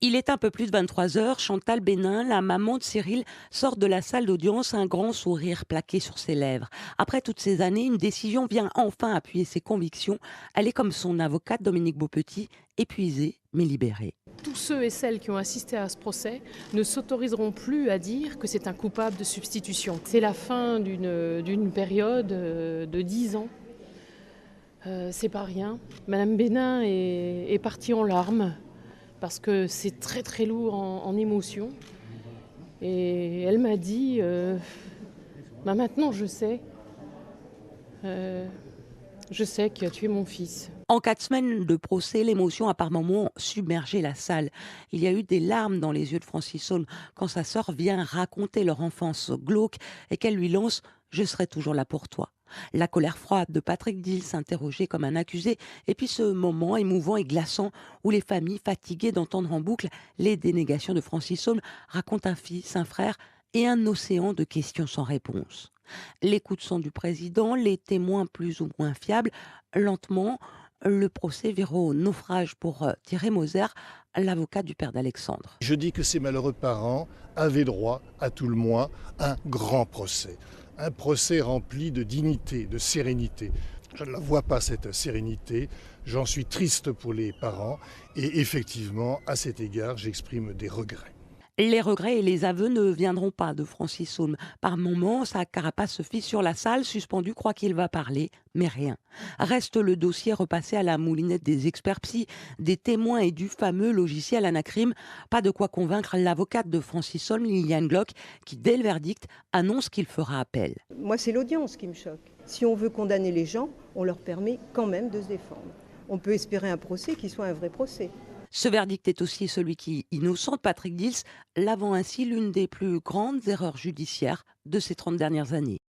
Il est un peu plus de 23 heures. Chantal Bénin, la maman de Cyril, sort de la salle d'audience, un grand sourire plaqué sur ses lèvres. Après toutes ces années, une décision vient enfin appuyer ses convictions. Elle est comme son avocate Dominique Beaupetit, épuisée mais libérée. Tous ceux et celles qui ont assisté à ce procès ne s'autoriseront plus à dire que c'est un coupable de substitution. C'est la fin d'une période de 10 ans. C'est pas rien. Madame Bénin est partie en larmes parce que c'est très très lourd en émotions. Et elle m'a dit, maintenant je sais qui a tué mon fils. En 4 semaines de procès, l'émotion a par moments submergé la salle. Il y a eu des larmes dans les yeux de Francis Saulme quand sa sœur vient raconter leur enfance glauque et qu'elle lui lance « Je serai toujours là pour toi ». La colère froide de Patrick Dils, interrogé comme un accusé, et puis ce moment émouvant et glaçant où les familles, fatiguées d'entendre en boucle les dénégations de Francis Saulme, racontent un fils, un frère et un océan de questions sans réponse. Les coups de sang du président, les témoins plus ou moins fiables, lentement, le procès vire au naufrage pour Thierry Moser, l'avocat du père d'Alexandre. Je dis que ces malheureux parents avaient droit, à tout le moins, à un grand procès. Un procès rempli de dignité, de sérénité. Je ne la vois pas, cette sérénité. J'en suis triste pour les parents. Et effectivement, à cet égard, j'exprime des regrets. Les regrets et les aveux ne viendront pas de Francis Saulme. Par moments, sa carapace se fixe sur la salle, suspendu, croit qu'il va parler, mais rien. Reste le dossier repassé à la moulinette des experts psy, des témoins et du fameux logiciel Anacrim. Pas de quoi convaincre l'avocate de Francis Saulme, Liliane Glock, qui, dès le verdict, annonce qu'il fera appel. Moi, c'est l'audience qui me choque. Si on veut condamner les gens, on leur permet quand même de se défendre. On peut espérer un procès qui soit un vrai procès. Ce verdict est aussi celui qui innocente Patrick Dils, lavant ainsi l'une des plus grandes erreurs judiciaires de ces 30 dernières années.